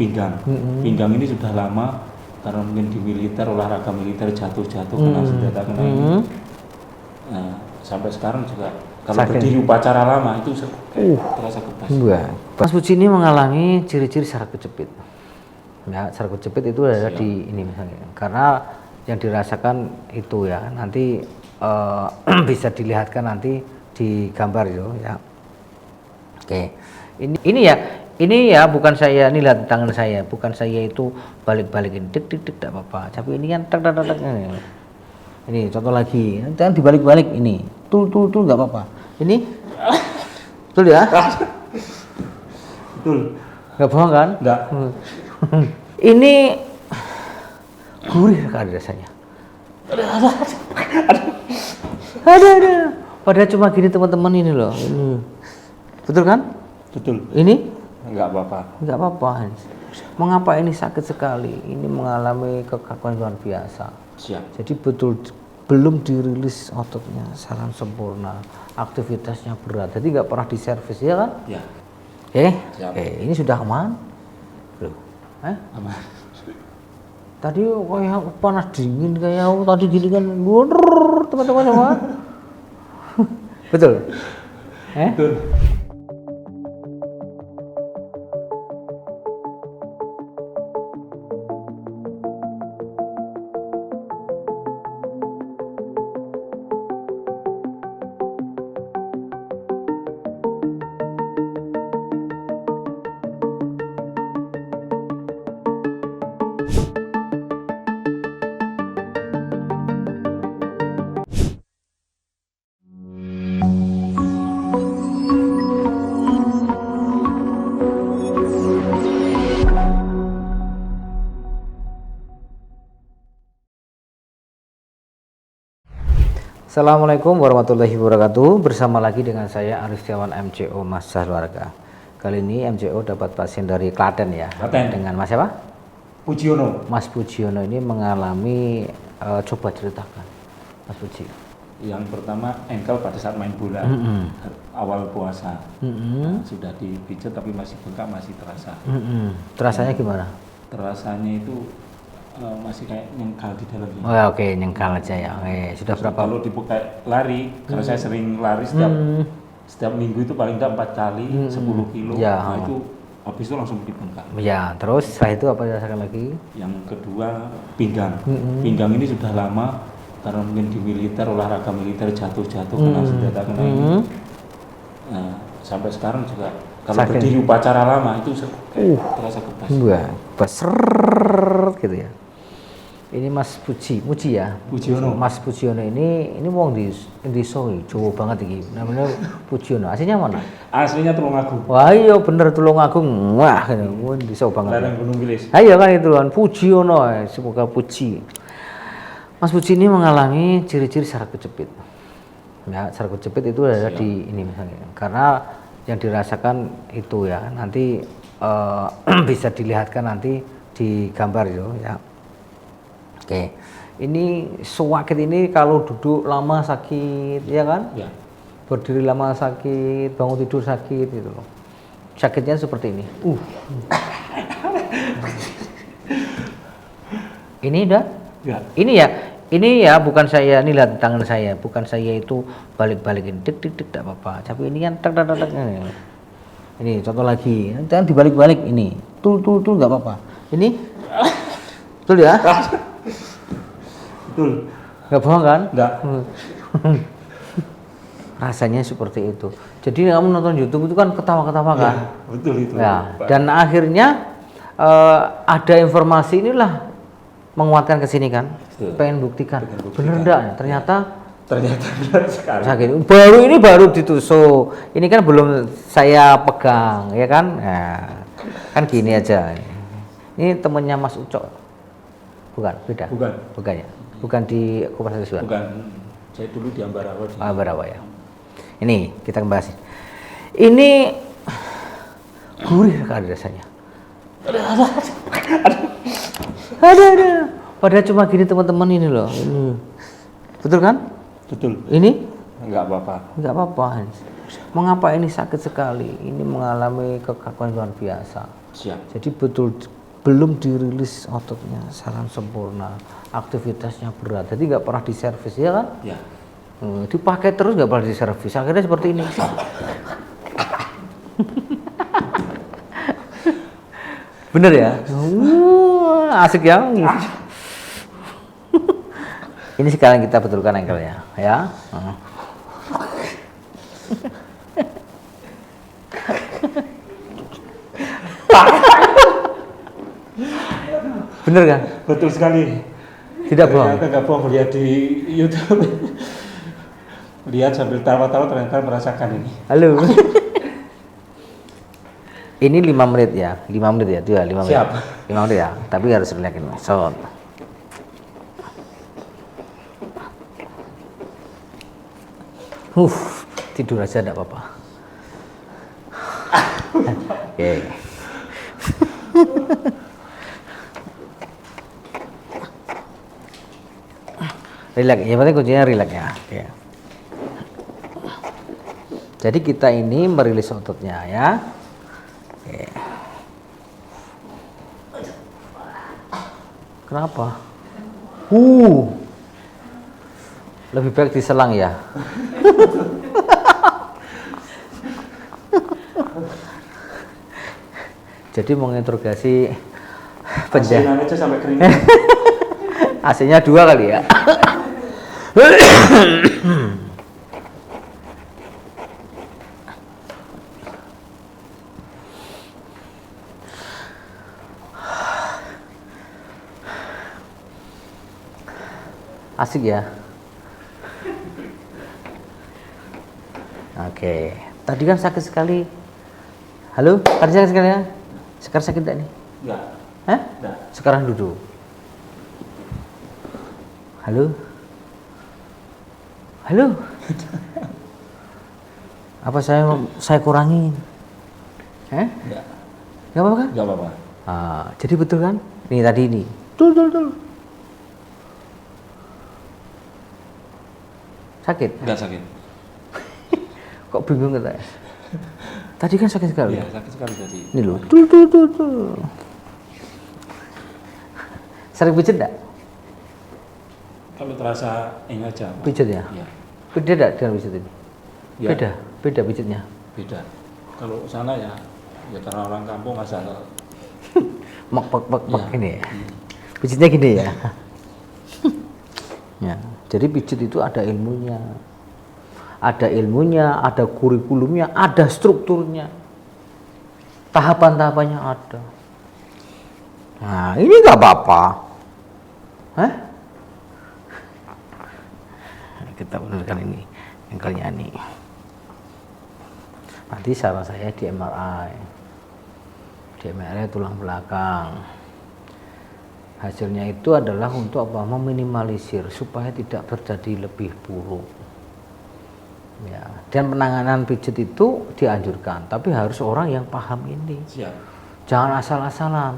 pinggang. Pinggang ini sudah lama karena mungkin di militer, olahraga militer jatuh-jatuh kena senjata kena ini. Nah, sampai sekarang juga kalau berdiri upacara lama itu terasa kepas. Mas Puji ini mengalami ciri-ciri saraf kejepit. Ya, saraf kejepit itu ada di ini misalnya. Karena yang dirasakan itu ya nanti bisa dilihatkan nanti di gambar itu ya. Oke. Ini ya bukan saya, ini lihat tangan saya, bukan saya itu balik-balikin dik tidak apa-apa. Tapi ini kan tak ini contoh lagi, jangan dibalik-balik ini. Tul nggak apa-apa. Ini betul ya? Betul. Nggak bohong kan? Nggak. Ini gurih sekali rasanya. Ada. Padahal cuma gini teman-teman ini loh. Ini. Betul kan? Betul. Ini? Enggak apa-apa. Enggak apa-apa. Mengapa ini sakit sekali? Ini mengalami kekakuan luar biasa. Siap. Jadi betul belum dirilis ototnya secara sempurna, aktivitasnya berat. Jadi nggak pernah diservis ya kan? Ya. Oke, ini sudah aman? Belum. Aman. Tadi kayak panas dingin kayak tadi gini kan, teman-teman semua. Betul. Betul. Assalamualaikum warahmatullahi wabarakatuh. Bersama lagi dengan saya Arif Setiawan MCO Mas Keluarga. Kali ini MCO dapat pasien dari Klaten ya. Klaten. Dengan Mas siapa? Pujiono. Mas Pujiono ini mengalami coba ceritakan Mas Puji. Yang pertama engkel pada saat main bola awal puasa. Sudah dipijat tapi masih bengkak, masih terasa. Terasanya gimana? Terasanya itu masih kayak nyengkal di dalam. Oh ya, oke, nyengkal aja ya. Sudah berapa? Kalau dipakai lari, karena saya sering lari setiap minggu itu paling tidak 4 kali 10 kilo. Ya. Nah, itu habis itu langsung dibengkak. Ya, terus setelah itu apa dirasakan lagi? Yang kedua pinggang. Pinggang ini sudah lama karena mungkin di militer, olahraga militer jatuh-jatuh kena senjata kena ini. Nah, sampai sekarang juga kalau berdiri upacara lama itu terasa kepas. Besar gitu ya. Ini Mas Puji ya. Pujiono. Mas Pujiono ini wong di Soi, Jawa banget iki. Namanya Pujiono. Aslinya mana? Aslinya Tulungagung. Wah, iya bener Tulungagung. Wah, di Soi banget. Lereng Gunung Wilis. Ayo kan itu kan Pujiono, semoga Puji. Mas Puji ini mengalami ciri-ciri saraf kejepit. Ya, saraf kejepit itu ada di ini misalnya. Karena yang dirasakan itu ya nanti bisa dilihatkan nanti di gambar itu ya. Oke, ini sakit ini kalau duduk lama sakit, ya kan? Ya. Berdiri lama sakit, bangun tidur sakit gitu loh. Sakitnya seperti ini. Ini udah? Ya. Ini ya bukan saya, ini lihat tangan saya, bukan saya itu balik-balikin dik tidak apa-apa. Tapi ini kan tak ini contoh lagi, jangan dibalik-balik ini. Tul nggak apa-apa. Ini betul ya? Betul. Nggak bohong kan? Nggak. Rasanya seperti itu. Jadi kamu nonton YouTube itu kan ketawa-ketawa kan? Ya, betul itu. Ya, dan akhirnya ada informasi inilah menguatkan ke sini kan? Betul. Pengen buktikan. Bener enggak? Ternyata benar sekali. sakit. Baru ditusuk. Ini kan belum saya pegang, ya kan? Nah, kan gini aja. Ini temennya Mas Ucok. Bukan, beda. Bukan ya. Bukan di Koperasi Suara. Bukan. Saya dulu di Ambarawa. Ambarawa ya. Ini kita bahas. Ini gurih sekali rasanya. Ada. Padahal cuma gini teman-teman ini loh. Ini. Betul kan? Betul. Ini? Enggak apa-apa. Enggak apa-apa. Mengapa ini sakit sekali? Ini mengalami kekakuan luar biasa. Siap. Jadi belum dirilis ototnya secara sempurna, aktivitasnya berat, jadi nggak pernah diservis ya kan? Ya. Dipakai terus nggak pernah diservis, akhirnya seperti ini. Bener ya? Asik ya. Ini sekarang kita betulkan engkelnya, ya. Bener kan? Betul sekali. Tidak bohong. Ternyata nggak bohong, lihat di YouTube. Lihat sambil tawa-tawa ternyata merasakan ini. Halo. Ini 5 menit ya, 5 menit ya, itu ya 5 menit. Siap. 5 menit ya, tapi harus relax ini. So. Tidur aja enggak apa-apa. Oke. Relax, yang penting kuncinya relax ya. Oke. Jadi kita ini merilis ototnya ya. Oke. Kenapa? Lebih baik diselang ya. Jadi menginterogasi penjahat. Aja sampai kering. AC-nya 2 kali ya. Asik ya. Oke, tadi kan sakit sekali. Halo, tadi sakit sekali ya? Sekarang sakit enggak nih? Enggak. Hah? Enggak. Sekarang duduk. Halo? Halo? Apa saya kurangin? Hah? Enggak. Enggak apa-apa kan? Enggak apa-apa. Jadi betul kan? Nih tadi ini. Tul. Sakit? Enggak sakit. Kok bingung kita? Tadi kan sakit sekali. Iya, sakit sekali tadi. Ini loh. Tul. Sering pijat enggak? Kalau terasa ini aja. Pak. Pijat ya? Iya. Beda enggak dengan pijat ini? Ya. Beda pijatnya. Beda. Kalau sana ya karena orang kampung asal Mek ya. ini ya. Pijitnya gini ya. Ya, jadi pijit itu ada ilmunya. Ada ilmunya, ada kurikulumnya, ada strukturnya. Tahapan-tahapannya ada. Nah, ini nggak apa-apa. Hah? Kita benarkan ini, engkelnya ini. Nanti saran saya di MRI. Di MRI tulang belakang. Hasilnya itu adalah untuk apa? Meminimalisir supaya tidak terjadi lebih buruk. Ya, dan penanganan pijat itu dianjurkan, tapi harus orang yang paham ini. Siap. Jangan asal-asalan.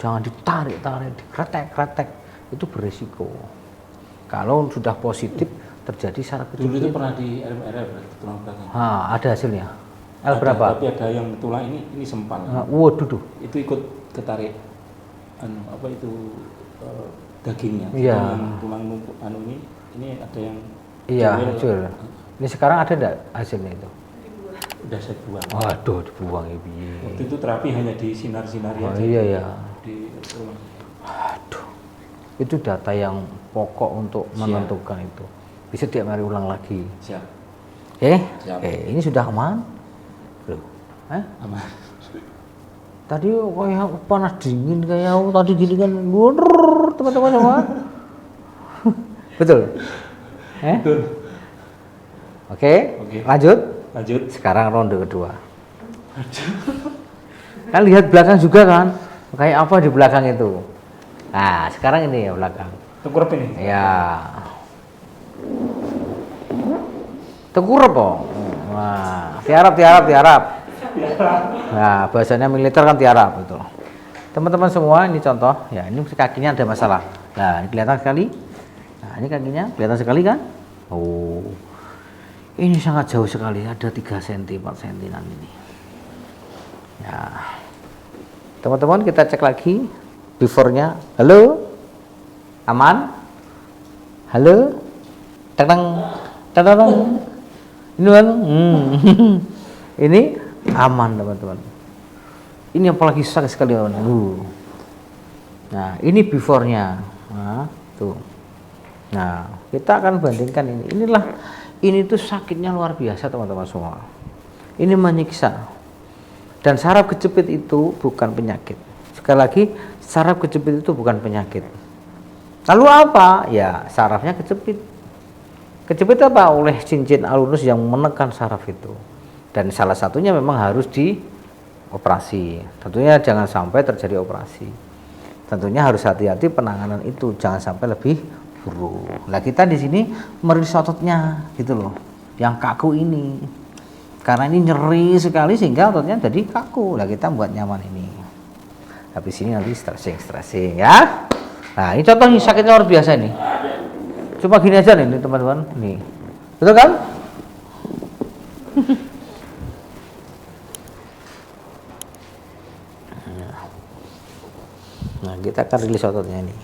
Jangan ditarik-tarik, dikretek-kretek. Itu berisiko. Kalau sudah positif terjadi saraf Dulu itu kejepit. pernah di MRI berarti tulang belakang. Ada hasilnya. Ada, berapa? Tapi ada yang tulang ini sempal. Waduh. Itu ikut ketarik dagingnya. Iya. Yang tulang numpuk ini ada yang Iya, jewel. hancur. Ini sekarang ada enggak hasilnya itu? Udah saya buang. Waduh, dibuang ya piye. Waktu itu terapi hanya di sinar-sinari Oh aja. iya ya. Di rumah. Aduh. Itu data yang pokok untuk menentukan itu. Bisa tiap hari ulang lagi. Siap. Oke? Siap. Oke, ini sudah aman? Belum. Aman. Tadi kayak panas dingin kayak tadi gini kan. Teman-teman semua. Betul? Betul. Oke, lanjut. Lanjut. Sekarang ronde kedua. Kan lihat belakang juga kan, kayak apa di belakang itu. Nah, sekarang ini ya belakang. Tengkurap ini. Ya. Tengkurap kok. Nah, tiarap. Nah, bahasanya militer kan tiarap itu. Teman-teman semua, ini contoh. Ya, ini kakinya ada masalah. Nah, ini kelihatan sekali. Nah, ini kakinya kelihatan sekali kan? Oh. Ini sangat jauh sekali, ada 3 cm, 4 cm ini. Ya. Teman-teman kita cek lagi before-nya. Halo, aman? Halo, teng. Ini kan, ini aman teman-teman. Ini apalagi susah sekali teman. Nah, ini before-nya. Nah, tuh. Nah, kita akan bandingkan ini. Ini tuh sakitnya luar biasa teman-teman semua. Ini menyiksa. Dan saraf kejepit itu bukan penyakit. Sekali lagi, saraf kejepit itu bukan penyakit. Lalu apa? Ya, sarafnya kejepit. Kejepit apa? Oleh cincin alunus yang menekan saraf itu. Dan salah satunya memang harus dioperasi. Tentunya jangan sampai terjadi operasi. Tentunya harus hati-hati penanganan itu, jangan sampai lebih buruk. Nah, kita di sini merilis ototnya gitu loh. Yang kaku ini. Karena ini nyeri sekali sehingga ototnya jadi kaku. Nah, kita buat nyaman ini. Habis ini nanti stretching ya. Nah, ini contoh sakitnya luar biasa ini. Cuma gini aja nih teman-teman. Nih. Betul kan? Nah, kita akan rilis ototnya ini.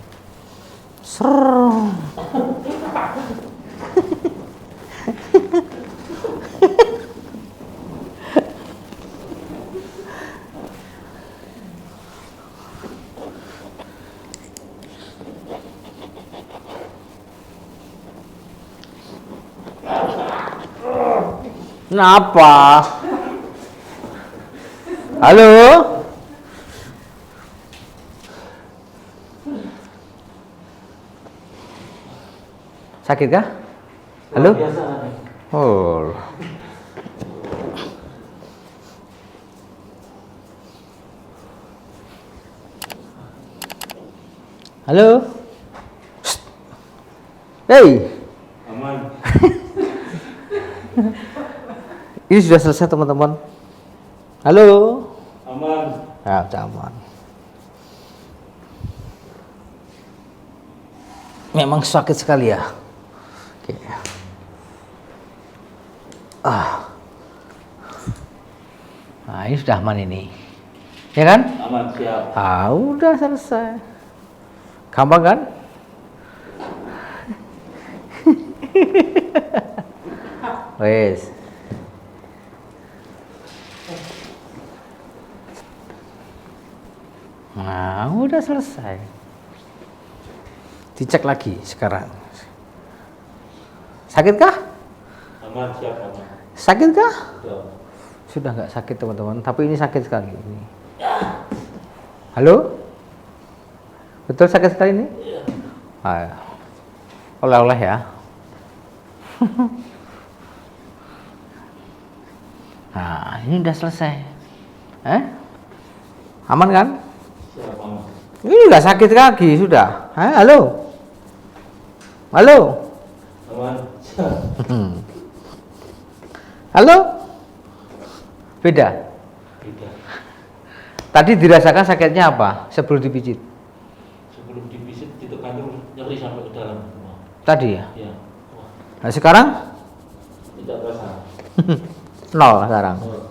Kenapa? Halo? Sakit kah? Halo? Oh. Halo? Shh. Hey. Aman. Ini sudah selesai teman-teman. Halo? Aman. Ya, aman. Memang sakit sekali ya. Oke. Nah, ini sudah aman ini. Ya kan? Aman, siap. Udah selesai. Gampang kan? Wes. Nah, udah selesai. Dicek lagi sekarang. Sakitkah? Aman, siap, aman. Sakitkah? Sudah. Sudah nggak sakit teman-teman, tapi ini sakit sekali ini. Halo? Betul sakit sekali ini? Iya. Oleh-oleh ya. Nah, ini udah selesai. Aman kan? Siap, aman. Ini nggak sakit lagi sudah. Halo? Halo? Aman, siap. Halo? Beda? Beda. Tadi dirasakan sakitnya apa sebelum dipijit? Sebelum dipisit, ditekan terus nyeri sampai ke dalam. Tadi ya? Ya. Wah, Nah, sekarang? tidak terasa. Nol sekarang. Oh.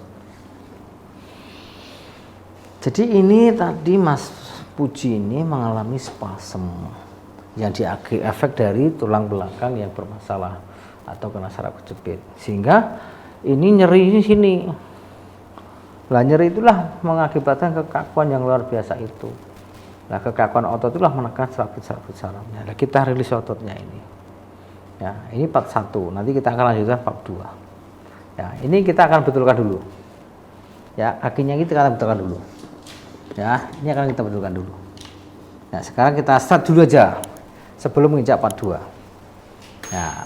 Jadi ini tadi Mas Puji ini mengalami spasem yang efek dari tulang belakang yang bermasalah atau kena saraf kejepit, sehingga ini nyeri di sini. Lah, nyeri itulah mengakibatkan kekakuan yang luar biasa itu. Nah, kekakuan otot itulah menekan sarafnya. Nah, kita rilis ototnya ini. Ya, ini part 1. Nanti kita akan lanjutkan part 2. Ya, ini kita akan betulkan dulu. Ya, kakinya kita akan betulkan dulu. Ya, ini akan kita betulkan dulu. Nah, sekarang kita start dulu aja sebelum menginjak part 2. Nah.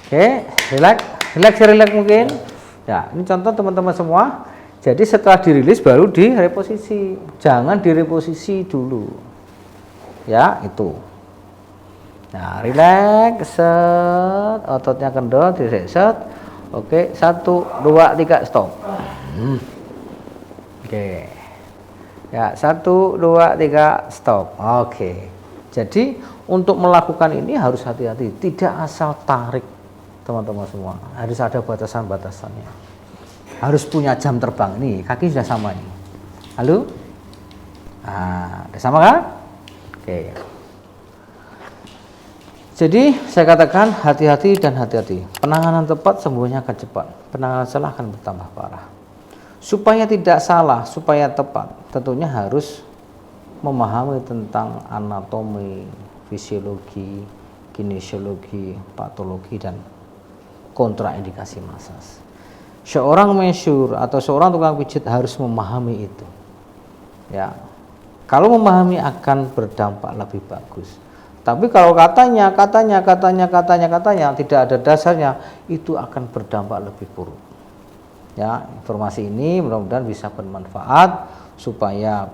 Oke, relax mungkin. Ya, ini contoh teman-teman semua. Jadi setelah dirilis baru direposisi. Jangan direposisi dulu. Ya, itu. Nah, relax, set, ototnya kendor, set. Oke, 1, 2, 3, stop. Oke. Ya, 1, 2, 3, stop. Oke. Jadi untuk melakukan ini harus hati-hati, tidak asal tarik teman-teman semua. Harus ada batasan-batasannya. Harus punya jam terbang. Nih, kaki sudah sama ini. Halo? Nah, udah sama kan? Oke. Jadi saya katakan hati-hati dan hati-hati. Penanganan tepat sembuhnya akan cepat. Penanganan salah akan bertambah parah. Supaya tidak salah, supaya tepat, tentunya harus memahami tentang anatomi, fisiologi, kinesiologi, patologi, dan kontraindikasi massage. Seorang masyur atau seorang tukang pijit harus memahami itu. Ya, kalau memahami akan berdampak lebih bagus. Tapi kalau katanya tidak ada dasarnya, itu akan berdampak lebih buruk. Ya, informasi ini mudah-mudahan bisa bermanfaat supaya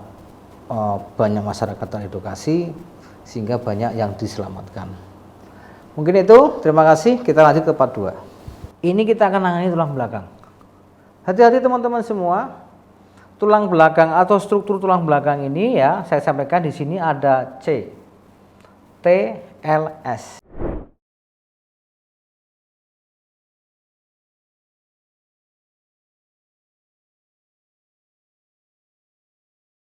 banyak masyarakat teredukasi sehingga banyak yang diselamatkan. Mungkin itu, terima kasih. Kita lanjut ke part 2. Ini kita akan menangani tulang belakang. Hati-hati teman-teman semua. Tulang belakang atau struktur tulang belakang ini ya, saya sampaikan di sini ada TLS.